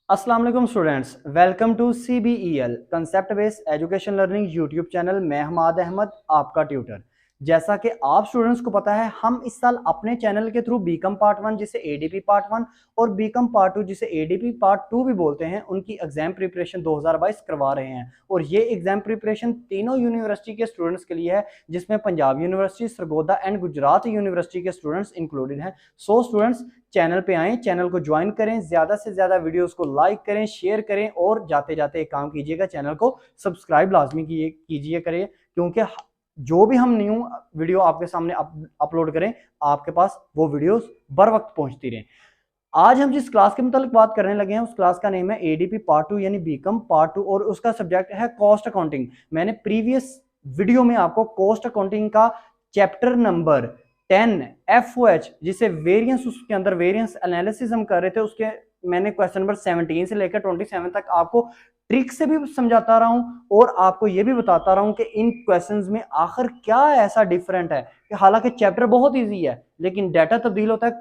अस्सलाम वालेकुम students, welcome to CBEL concept based education learning YouTube channel. मैं हमाद अहमद आपका ट्यूटर। जैसा कि आप स्टूडेंट्स को पता है, हम इस साल अपने चैनल के थ्रू बीकॉम पार्ट 1 जिसे ADP पार्ट 1 और बीकॉम पार्ट 2 जिसे ADP पार्ट 2 भी बोलते हैं, उनकी एग्जाम प्रिपरेशन 2022 करवा रहे हैं। और ये एग्जाम प्रिपरेशन तीनों यूनिवर्सिटी के स्टूडेंट्स के लिए है, जिसमें Punjab university, Sargodha and Gujarat university के स्टूडेंट्स इंक्लूडेड हैं। सो स्टूडेंट्स, चैनल पे आएं, चैनल को ज्वाइन करें, ज्यादा से ज्यादा वीडियोस को लाइक करें, शेयर करें और जाते जाते एक काम कीजिएगा, चैनल को सब्सक्राइब लाजमी कीजिए करें, क्योंकि जो भी हम न्यू वीडियो आपके सामने अपलोड करें, आपके पास वो वीडियोस बर वक्त पहुंचती रहें। आज हम जिस क्लास के मतलब बात करने लगे हैं, उस क्लास का नेम है ADP पार्ट 2 यानी बीकॉम पार्ट 2 और उसका सब्जेक्ट है कॉस्ट अकाउंटिंग। मैंने प्रीवियस वीडियो में आपको कॉस्ट अकाउंटिंग का चैप्टर नंबर 10 FOH जिसे वेरिएंस, उसके अंदर वेरिएंस एनालिसिस हम कर रहे थे, उसके मैंने क्वेश्चन नंबर 17 से लेकर 27 तक आपको ट्रिक से भी समझाता रहा हूं और आपको यह भी बताता रहा हूं कि इन क्वेश्चंस में आखिर क्या ऐसा डिफरेंट है कि हालांकि चैप्टर बहुत इजी है, लेकिन डाटा तब्दील होता है,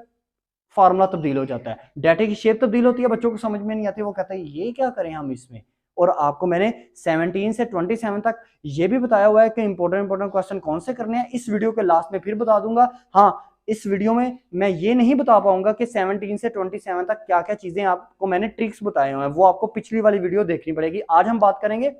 फार्मूला तब्दील हो जाता है, डाटा की शेप तब्दील होती है, बच्चों को समझ में नहीं आती, वो कहता है ये क्या करें हम इसमें। और आपको मैंने 17 से 27 तक ये भी बताया हुआ है कि इंपॉर्टेंट क्वेश्चन कौन से करने हैं। इस वीडियो के लास्ट में फिर बता दूंगा। हाँ, इस वीडियो में मैं ये नहीं बता पाऊंगा कि 17 से 27 तक क्या क्या चीजें आपको मैंने ट्रिक्स बताए हुए हैं, वो आपको पिछली वाली वीडियो देखनी पड़ेगी। आज हम बात करेंगे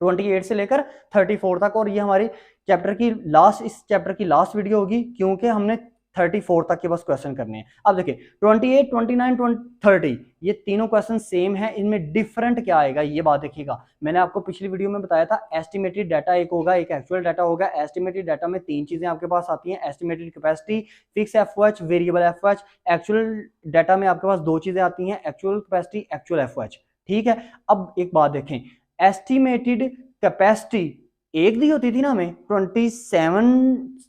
28 से लेकर 34 तक, और ये हमारी इस चैप्टर की लास्ट वीडियो होगी, क्योंकि हमने 34 तक के बस क्वेश्चन करने हैं। अब देखिए 28, 29, 30 ये तीनों क्वेश्चन सेम है, इनमें डिफरेंट क्या आएगा ये बात देखिएगा। मैंने आपको पिछली वीडियो में बताया था एस्टिमेटेड डाटा एक होगा, एक एक्चुअल डाटा होगा। एस्टिमेटेड डाटा में तीन चीजें आपके पास आती हैं, estimated capacity, fix FOH, variable FOH। Actual data में आपके पास दो चीजें आती हैं, एक्चुअल कैपेसिटी, एक्चुअल FOH। ठीक है, अब एक बात देखें, एस्टिमेटेड कैपेसिटी एक दी होती थी ना हमें 27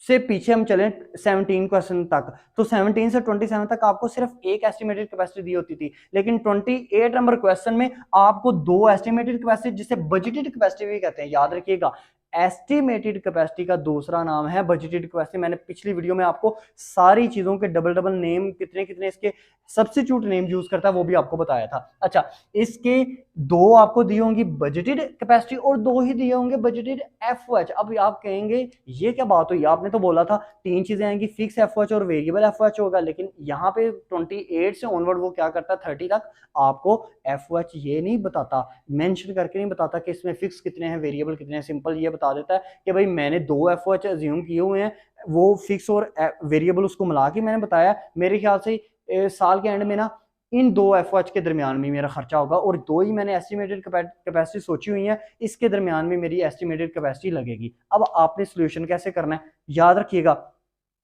से पीछे हम चलें 17 क्वेश्चन तक, तो 17 से 27 तक आपको सिर्फ एक एस्टिमेटेड कैपेसिटी दी होती थी, लेकिन 28 नंबर क्वेश्चन में आपको दो एस्टिमेटेड कैपेसिटी, जिसे बजटेड कैपेसिटी भी कहते हैं, याद रखिएगा। एस्टिमेटेड कैपेसिटी का दूसरा नाम है बजटेड कैपेसिटी। मैंने पिछली वीडियो में आपको सारी चीजों के डबल डबल नेम, कितने कितने इसके सब्स्टिट्यूट नेम यूज करता है, वो भी आपको बताया था। अच्छा, इसके दो आपको दी होंगी बजटेड कैपेसिटी और दो ही दिए होंगे बजटेड FOH। अब आप कहेंगे ये क्या बात हुई, आपने तो बोला था तीन चीजें आएंगी, फिक्स FOH और वेरिएबल FOH होगा, लेकिन यहाँ पे 28 से ऑनवर्ड वो क्या करता है, 30 तक आपको FOH ये नहीं बताता, मेंशन करके नहीं बताता कि इसमें फिक्स कितने हैं, वेरिएबल कितने हैं। सिंपल ये बता देता है कि भाई मैंने दो FOH अज्यूम किए हुए हैं, वो फिक्स और वेरिएबल उसको मिला के मैंने बताया। मेरे ख्याल से साल के एंड में ना इन दो FOH के दरमियान में मेरा खर्चा होगा, और दो ही मैंने एस्टिमेटेड कैपेसिटी सोची हुई है, इसके दरमियान में मेरी एस्टिमेटेड कैपेसिटी लगेगी। अब आपने सोल्यूशन कैसे करना है, याद रखिएगा,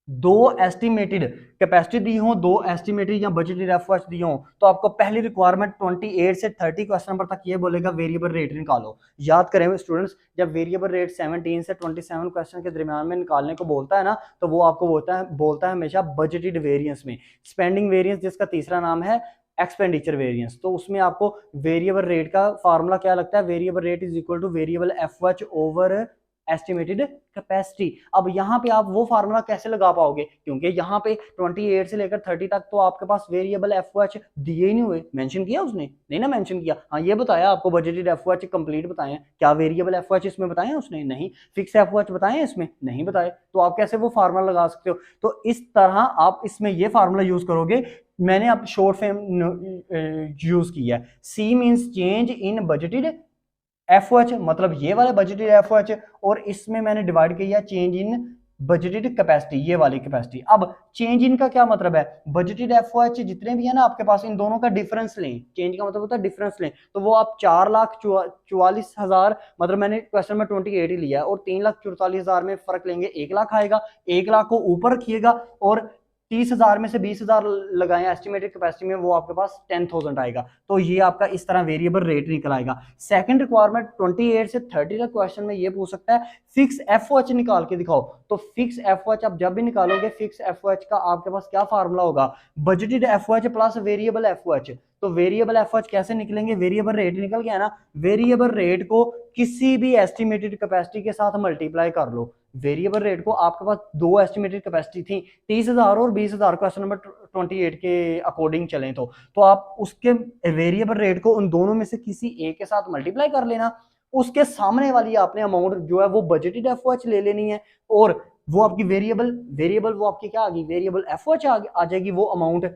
दो एस्टिमेटेड कैपेसिटी दी हो, दो एस्टिमेटेड या बजटेड FOH दी हो, तो आपको पहली रिक्वायरमेंट 28 से 30 क्वेश्चन नंबर तक ये बोलेगा वेरिएबल रेट निकालो। याद करें स्टूडेंट्स, जब वेरिएबल रेट 17 से 27 क्वेश्चन के दरमियान में निकालने को बोलता है ना, तो वो आपको बोलता है हमेशा बजटेड वेरिएंस में। स्पेंडिंग वेरिएंस जिसका तीसरा नाम है एक्सपेंडिचर वेरिएंस, तो उसमें आपको वेरिएबल रेट का फार्मूला क्या लगता है, variable rate is equal two variable FOH over estimated capacity. अब यहाँ पे आप वो फार्मूला कैसे लगा पाओगे, क्योंकि यहाँ पे 28 से लेकर 30 तक तो आपके पास वेरिएबल FOH दिए ही नहीं हुए। मेंशन किया उसने, नहीं ना मेंशन किया। हाँ, ये बताया आपको बजटेड FOH कंप्लीट बताए, क्या वेरिएबल FOH इसमें बताए उसने, नहीं। फिक्स FOH बताए इसमें, नहीं बताए। तो आप कैसे वो फार्मूला लगा सकते हो, तो इस तरह आप इसमें ये फार्मूला यूज करोगे। मैंने अब शॉर्ट फॉर्म यूज किया है, C means change in budgeted FOH, मतलब ये वाला बजटेड FOH, और इसमें मैंने डिवाइड किया चेंज इन बजटेड कैपेसिटी, ये वाली कैपेसिटी। अब चेंज इन का क्या मतलब है, बजटेड FOH जितने भी है ना आपके पास, इन दोनों का डिफरेंस लें। चेंज का मतलब होता है डिफरेंस लें, तो वो आप 4,44,000, मतलब मैंने क्वेश्चन में 28 ही लिया है, और 3,44,000 में फर्क लेंगे, 1 लाख आएगा। 1 लाख को ऊपर रखिएगा और 30,000 में से 20,000 लगाएं एस्टिमेटेड कैपेसिटी में, वो आपके पास 10,000 आएगा। तो ये आपका इस तरह वेरिएबल रेट निकल आएगा। सेकंड रिक्वायरमेंट 28 से 30 का क्वेश्चन में ये पूछ सकता है फिक्स FOH निकाल के दिखाओ। तो फिक्स FOH आप जब भी निकालोगे, फिक्स FOH का आपके पास क्या फार्मूला होगा, budgeted FOH plus variable FOH। तो वेरिएबल एफ एच कैसे निकलेंगे, वेरिएबल रेट निकल गया ना, वेरिएबल रेट को किसी भी एस्टिमेटेड कैपेसिटी के साथ मल्टीप्लाई कर लो। वेरिएबल रेट को आपके पास दो एस्टिमेटेड कैपेसिटी थी 30,000 और 20,000, क्वेश्चन नंबर 28 के अकॉर्डिंग चलें तो आप उसके वेरिएबल रेट को उन दोनों में से किसी एक के साथ मल्टीप्लाई कर लेना, उसके सामने वाली आपने अमाउंट जो है वो बजटेड एफओएच ले लेनी है, और वो आपकी वेरिएबल वो आपकी क्या आ गई, वेरिएबल एफओएच आ जाएगी वो अमाउंट,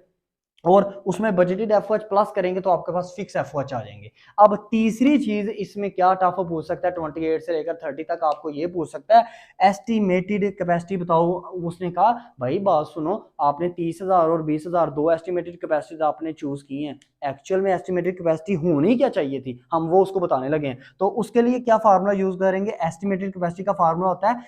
और उसमें बजटेड एफओएच प्लस करेंगे तो आपके पास फिक्स एफओएच आ जाएंगे। अब तीसरी चीज इसमें क्या टफ पूछ सकता है, 28 से लेकर 30 तक आपको ये पूछ सकता है एस्टिमेटेड कैपेसिटी बताओ। उसने कहा भाई बात सुनो, आपने 30,000 और 20,000 दो एस्टिमेटेड कैपेसिटी आपने चूज की हैं, एक्चुअल में एस्टिमेटेड कैपेसिटी होनी क्या चाहिए थी, हम वो उसको बताने लगे हैं। तो उसके लिए क्या फार्मूला यूज करेंगे, एस्टिमेटेड कैपेसिटी का फार्मूला होता है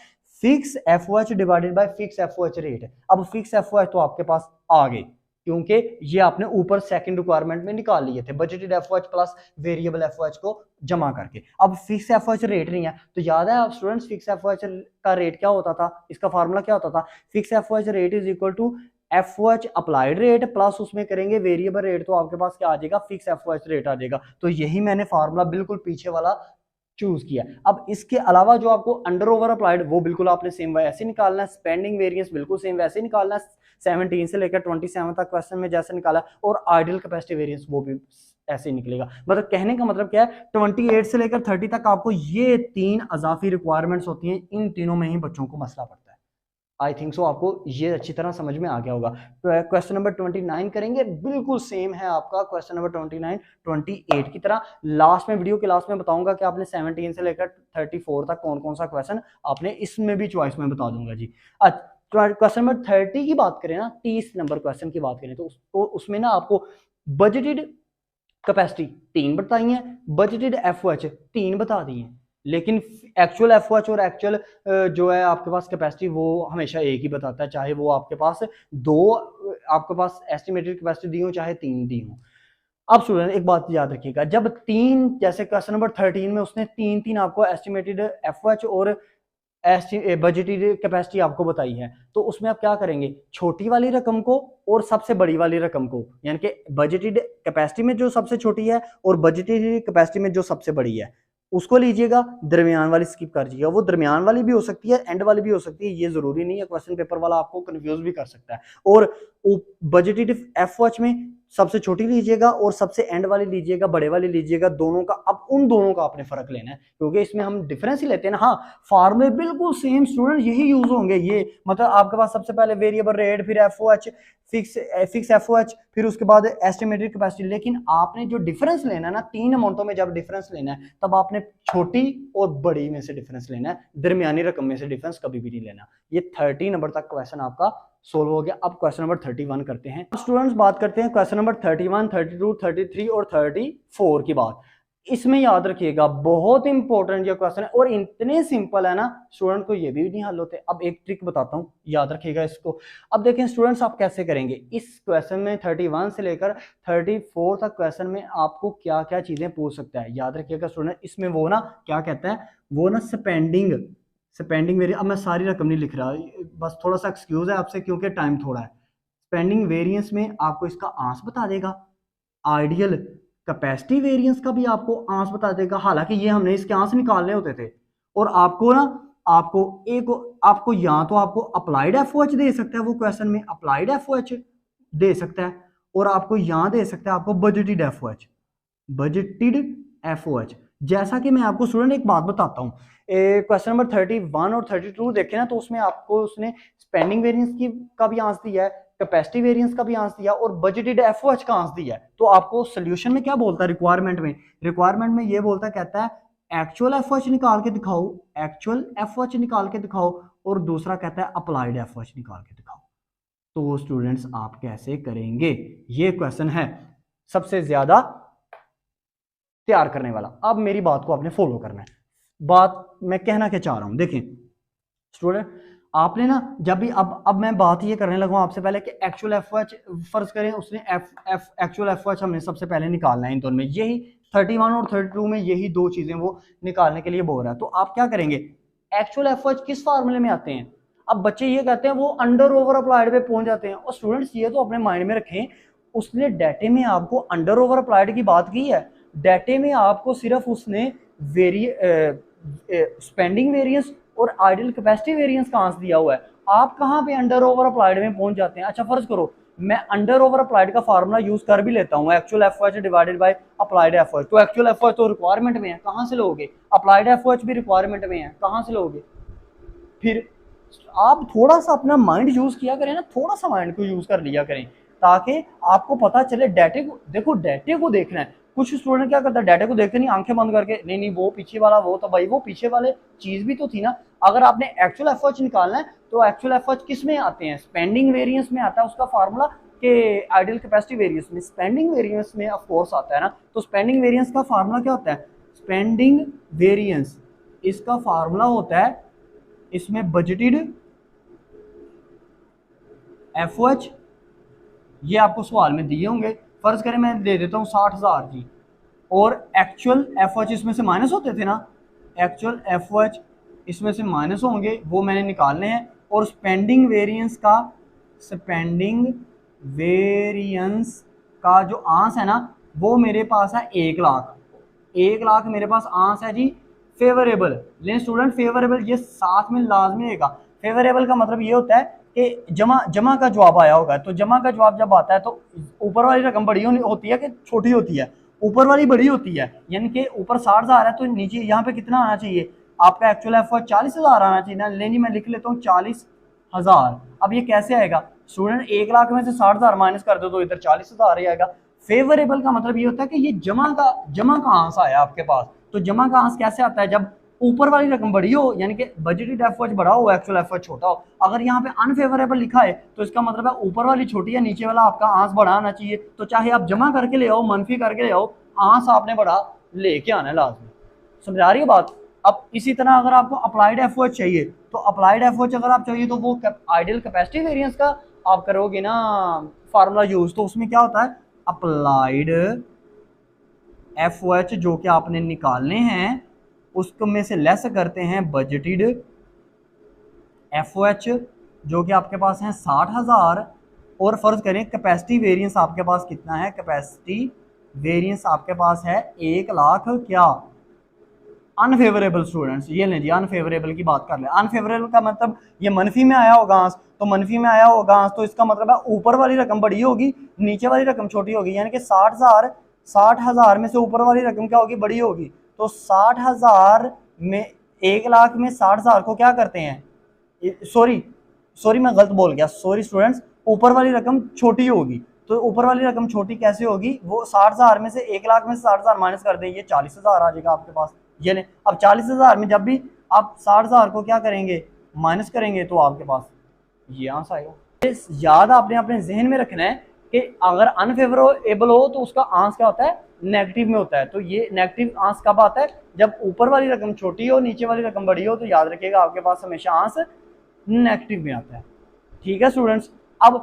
fix FOH divided by fix FOH rate. अब फिक्स एफओएच तो आपके पास आ गए, क्योंकि ये आपने ऊपर सेकंड रिक्वायरमेंट में निकाल लिए थे, budgeted FOH plus variable FOH को जमा करके। अब फिक्स एफओएच रेट नहीं है, तो याद है आप स्टूडेंट्स फिक्स एफओएच का रेट क्या होता था, इसका फार्मूला क्या होता था, fix FOH rate is equal to FOH applied rate plus उसमें करेंगे वेरिएबल रेट, तो आपके पास क्या आ जाएगा, फिक्स एफओएच रेट आ जाएगा। तो यही मैंने फार्मूला बिल्कुल पीछे वाला चूज किया। अब इसके अलावा जो आपको अंडर ओवर अप्लाइड वो बिल्कुल आपने सेम वैसे निकालना है, स्पेंडिंग वेरिएंस बिल्कुल सेम वैसे निकालना है, 17 से लेकर 27 तक क्वेश्चन में जैसे निकाला, और आइडियल कैपेसिटी वेरिएंस वो भी ऐसे ही निकलेगा। मतलब कहने का मतलब क्या है, 28 से लेकर 30 तक आपको ये तीन अजाफी रिक्वायरमेंट्स होती हैं, इन तीनों में ही बच्चों को मसला पड़ता है। आई थिंक सो आपको ये अच्छी तरह समझ में आ गया होगा। तो क्वेश्चन नंबर 29 करेंगे, बिल्कुल सेम है आपका क्वेश्चन नंबर 29 28 की तरह। लास्ट में वीडियो के लास्ट में बताऊंगा कि आपने 17 से लेकर 34 तक कौन कौन सा क्वेश्चन आपने इसमें भी चॉइस में बता दूंगा जी। अच्छा, क्वेश्चन नंबर 30 की बात करें ना, 30 नंबर क्वेश्चन की बात करें तो उसमें ना आपको बजटेड कैपेसिटी 3 बताई है, बजटेड एफओएच 3 बता दी है, लेकिन एक्चुअल एफओएच और एक्चुअल जो है आपके पास कैपेसिटी वो हमेशा एक ही बताता है, चाहे वो आपके पास दो आपके पास एस्टिमेटेड कैपेसिटी दी हो चाहे 3 दी हो। अब स्टूडेंट एक बात याद रखिएगा, जब 3 जैसे क्वेश्चन नंबर 13 में उसने 3 आपको एस्टिमेटेड एफओएच और बजटेड कैपेसिटी आपको बताई है, तो उसमें आप क्या करेंगे, छोटी वाली रकम को और सबसे बड़ी वाली रकम को, यानी कि बजटेड कैपेसिटी में जो सबसे छोटी है और बजटेड कैपेसिटी में जो सबसे बड़ी है उसको लीजिएगा, दरमियान वाली स्किप कर दीजिएगा। वो दरमियान वाली भी हो सकती है, एंड वाली भी हो सकती है, ये जरूरी नहीं है, क्वेश्चन पेपर वाला आपको कंफ्यूज भी कर सकता है। और बजटेड एफओएच में सबसे छोटी लीजिएगा और सबसे एंड वाली लीजिएगा, बड़े वाली लीजिएगा, दोनों का। अब उन दोनों का आपने फर्क लेना है, क्योंकि इसमें हम डिफरेंस ही लेते हैं ना। हाँ, फार्मूले बिल्कुल सेम स्टूडेंट यही यूज होंगे, ये मतलब आपके पास सबसे पहले वेरिएबल रेट, फिर एफओएच, फिक्स एफओएच, फिर उसके बाद एस्टिमेटेड कैपेसिटी, लेकिन आपने जो डिफरेंस लेना है ना, 3 अमाउंटों में जब डिफरेंस लेना है तब आपने छोटी और बड़ी में से डिफरेंस लेना है, दरमियानी रकम में से डिफरेंस कभी भी नहीं लेना। ये 30 नंबर तक क्वेश्चन आपका सोल्व हो गया। अब क्वेश्चन नंबर 31 करते हैं। स्टूडेंट्स बात करते हैं क्वेश्चन नंबर 31, 32, 33 और 34 की बात। इसमें याद रखिएगा बहुत इंपॉर्टेंट ये क्वेश्चन है और इतने सिंपल है ना स्टूडेंट को ये भी नहीं हल होते। अब एक ट्रिक बताता हूँ, याद रखिएगा इसको। अब देखें स्टूडेंट्स आप कैसे करेंगे इस क्वेश्चन में, 31 से लेकर 34 तक क्वेश्चन में आपको क्या क्या चीजें पूछ सकता है। याद रखिएगा स्टूडेंट, इसमें वो ना क्या कहता है, वो ना स्पेंडिंग वेरिएंस, अब मैं सारी रकम नहीं लिख रहा, बस थोड़ा सा एक्सक्यूज है आपसे क्योंकि टाइम थोड़ा है। स्पेंडिंग वेरिएंस में आपको इसका आंस बता देगा, आइडियल कैपेसिटी वेरिएंस का भी आपको आंस बता देगा, हालांकि ये हमने इसके आंस निकालने होते थे। और आपको ना आपको या तो आपको अप्लाइड एफओएच दे सकता है, वो क्वेश्चन में अप्लाइड एफओएच दे सकता है, और आपको यहां दे सकता है आपको बजटेड एफओएच। जैसा कि मैं आपको स्टूडेंट एक बात बताता हूँ, क्वेश्चन नंबर 31 और 32 देखे ना, तो उसमें आपको उसने स्पेंडिंग वेरिएंस की का भी आंसर दिया है, कैपेसिटी वेरिएंस का भी आंसर दिया और बजटेड एफओएच का आंसर दिया है। तो आपको सोल्यूशन में क्या बोलता है, रिक्वायरमेंट में ये बोलता है, कहता है एक्चुअल एफओएच निकाल के दिखाओ, और दूसरा कहता है अप्लाइड एफओएच निकाल के दिखाओ। तो स्टूडेंट्स आप कैसे करेंगे, ये क्वेश्चन है सबसे ज्यादा तैयार करने वाला। अब मेरी बात को आपने फॉलो करना है, बात मैं कहना क्या चाह रहा हूं। देखिए स्टूडेंट, आपने ना जब भी अब मैं बात ये करने लगा आपसे पहले कि एक्चुअल एफओएच फर्ज करें, उसने एक्चुअल एफओएच हमने सबसे पहले निकालना है इन दोनों में, यही 31 और 32 में यही दो चीजें वो निकालने के लिए बोल रहा है। तो आप क्या करेंगे, एक्चुअल एफओएच किस फार्मूले में आते हैं। अब बच्चे ये कहते हैं वो अंडर ओवर अप्लाइड पे पहुंच जाते हैं, और स्टूडेंट्स ये तो अपने माइंड में रखें, उसने डाटे में आपको अंडर ओवर अप्लाइड की बात की है? डाटे में आपको सिर्फ उसने स्पेंडिंग वेरिएंस और आइडियल कैपेसिटी वेरिएंस का आंसर दिया हुआ है। आप कहाँ पे अंडर ओवर अप्लाइड में पहुंच जाते हैं? अच्छा फर्ज करो मैं अंडर ओवर अप्लाइड का फार्मूला यूज कर भी लेता हूँ, actual FOH divided by applied FOH. तो एक्चुअल एफओएच तो रिक्वायरमेंट में है, कहाँ से लोगे? अप्लाइड एफओएच भी रिक्वायरमेंट में है, कहाँ से लोगे? फिर आप थोड़ा सा अपना माइंड यूज किया करें ना, थोड़ा सा माइंड को यूज कर लिया करें ताकि आपको पता चले। डाटे को देखो, डाटे को देखना है। कुछ स्टूडेंट क्या करता है, डाटे को देखते नहीं, आंखें बंद करके नहीं नहीं वो पीछे वाला वो, तो भाई वो पीछे वाले चीज भी तो थी ना। अगर आपने एक्चुअल एफओएच निकालना है तो एक्चुअल एफओएच किस में आते हैं? स्पेंडिंग वेरिएंस में आता है उसका फार्मूला के आइडियल कैपेसिटी वेरिएंस में, स्पेंडिंग वेरिएंस में ऑफ कोर्स आता है ना। तो स्पेंडिंग वेरिएंस का फार्मूला क्या होता है? स्पेंडिंग वेरिएंस इसका फार्मूला होता है, इसमें बजटेड एफओएच, ये आपको सवाल में दिए होंगे। फर्ज करें मैं दे देता हूँ 60,000 जी, और एक्चुअल एफओएच इसमें से माइनस होते थे ना, एक्चुअल एफओएच इसमें से माइनस होंगे, वो मैंने निकालने हैं। और स्पेंडिंग वेरिएंस का, स्पेंडिंग वेरिएंस का जो आंस है ना वो मेरे पास है 1 लाख। 1 लाख मेरे पास आंस है जी फेवरेबल। लेकिन स्टूडेंट फेवरेबल ये साथ में लाजमी होगा। फेवरेबल का मतलब ये होता है कि जमा का जवाब आया होगा। तो जमा का जवाब जब आता है तो ऊपर वाली रकम बड़ी होती है कि छोटी होती है? ऊपर वाली बड़ी होती है, यानी कि ऊपर 60,000 है तो नीचे यहाँ पे कितना आना चाहिए? आपका एक्चुअल एफओएच 40,000 आना चाहिए ना। लेकिन मैं लिख लेता हूँ 40,000। अब ये कैसे आएगा स्टूडेंट? 1 लाख में से 60,000 माइनस कर दो तो इधर 40,000 ही आएगा। फेवरेबल का मतलब ये होता है कि ये जमा का आंस आया आपके पास। तो जमा का आंस कैसे आता है? जब ऊपर वाली रकम बड़ी हो, यानी कि बजटेड एफओएच बड़ा हो, एक्चुअल एफओएच छोटा हो। अगर यहाँ पे अनफेवरेबल लिखा है तो इसका मतलब है ऊपर वाली छोटी है, नीचे वाला आपका आंस बड़ा आना चाहिए। तो चाहे आप जमा करके ले आओ, मनफी करके ले आओ, आंस आपने बड़ा लेके आना है लाजमी। समझ आ रही है बात? अब इसी तरह अगर आपको अप्लाइड एफओएच चाहिए तो अप्लाइड एफओएच अगर आप चाहिए तो वो आइडियल कैपेसिटी वेरिएंस का आप करोगे ना फार्मूला यूज। तो उसमें क्या होता है? अप्लाइड एफओएच जो कि आपने निकालने हैं उसको में से लेस करते हैं बजटेड एफओएच जो कि आपके पास है 60,000। और फर्ज करें कैपेसिटी वेरिएंस आपके पास कितना है? कैपेसिटी वेरिएंस आपके पास है 1 लाख क्या? अनफेवरेबल स्टूडेंट्स ये लें जी, अनफेवरेबल की बात कर ले। अनफेवरेबल का मतलब ये मनफी में आया होगा आंस, तो मनफी में आया होगा आंस तो इसका मतलब है ऊपर वाली रकम बड़ी होगी, नीचे वाली रकम छोटी होगी। यानी कि 60,000 में से ऊपर वाली रकम क्या होगी? बड़ी होगी। तो 60,000 में 1 लाख में 60,000 को क्या करते हैं? सॉरी मैं गलत बोल गया, सॉरी स्टूडेंट्स, ऊपर वाली रकम छोटी होगी। तो ऊपर वाली रकम छोटी कैसे होगी? वो 60,000 में से 1 लाख में से 60,000 माइनस कर दें, ये 40,000 आ जाएगा आपके पास। ये लें, अब 40,000 में जब भी आप 60,000 को क्या करेंगे? माइनस करेंगे तो आपके पास ये आंसर आएगा। याद आपने अपने जहन में रखना है कि अगर अनफेवरेबल हो तो उसका आंस क्या होता है? नेगेटिव में होता है। तो ये नेगेटिव आंस कब आता है? जब ऊपर वाली रकम छोटी हो, नीचे वाली रकम बड़ी हो। तो याद रखिएगा आपके पास हमेशा आंस नेगेटिव में आता है। ठीक है स्टूडेंट्स। अब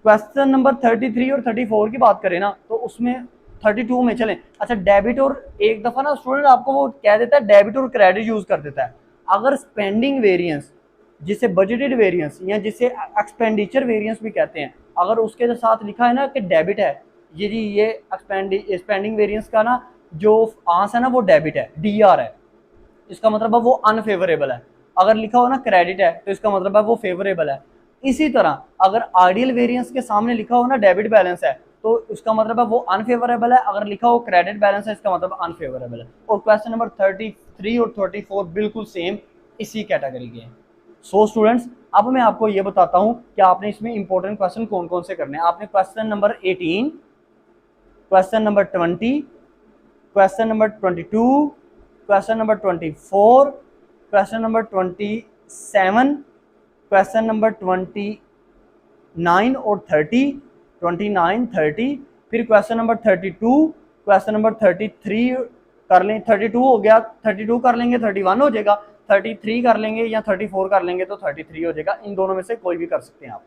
क्वेश्चन नंबर 33 और 34 की बात करें ना तो उसमें 32 में चलें। अच्छा डेबिट और एक दफा ना स्टूडेंट आपको वो कह देता है डेबिट और क्रेडिट यूज कर देता है। अगर स्पेंडिंग वेरिएंस जिसे बजटेड वेरिएंस या जिसे एक्सपेंडिचर वेरिएंस भी कहते हैं, अगर उसके साथ लिखा है ना कि डेबिट है, ये जी ये स्पेंडिंग वेरिएंस का ना जो आंसर है ना वो डेबिट है, डीआर है, इसका मतलब है वो अनफेवरेबल है। अगर लिखा हो ना क्रेडिट है तो इसका मतलब है वो फेवरेबल है। इसी तरह अगर आइडियल वेरिएंस के सामने लिखा हो ना डेबिट बैलेंस है तो इसका मतलब है वो अनफेवरेबल है। अगर लिखा हो क्रेडिट बैलेंस है इसका मतलब अनफेवरेबल है। और क्वेश्चन नंबर 33 और 34 बिल्कुल सेम इसी कैटेगरी के हैं। सो स्टूडेंट्स अब मैं आपको ये बताता हूं कि आपने इसमें इंपॉर्टेंट क्वेश्चन कौन कौन से करने हैं। आपने question number 18, question number 20, question number 22, question number 24, question number 27, question number 29 और 30, 29, 30, फिर क्वेश्चन नंबर 32, क्वेश्चन नंबर 33 कर लें, 32 हो गया, 32 कर लेंगे 31 हो जाएगा, 33 कर लेंगे या 34 कर लेंगे तो 33 हो जाएगा। इन दोनों में से कोई भी कर सकते हैं आप।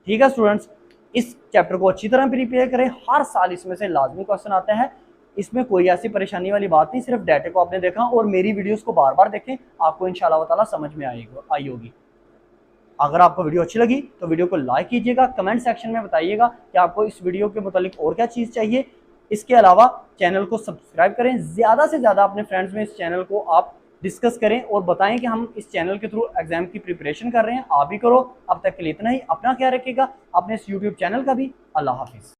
ठीक है स्टूडेंट्स, इस चैप्टर को अच्छी तरह प्रिपेयर करें। हर साल इसमें से लाजमी क्वेश्चन आते हैं, इसमें कोई ऐसी परेशानी वाली बात नहीं। सिर्फ डाटे को आपने देखा और मेरी वीडियोस को बार बार देखें, आपको इंशाल्लाह ताला समझ में आई होगी। अगर आपको वीडियो अच्छी लगी तो वीडियो को लाइक कीजिएगा, कमेंट सेक्शन में बताइएगा कि आपको इस वीडियो के मुतालिक और क्या चीज़ चाहिए। इसके अलावा चैनल को सब्सक्राइब करें, ज़्यादा से ज़्यादा अपने फ्रेंड्स में इस चैनल को आप डिस्कस करें और बताएं कि हम इस चैनल के थ्रू एग्जाम की प्रिपरेशन कर रहे हैं, आप भी करो। अब तक के लिए इतना ही, अपना ख्याल रखिएगा, अपने इस यूट्यूब चैनल का भी। अल्लाह हाफिज़।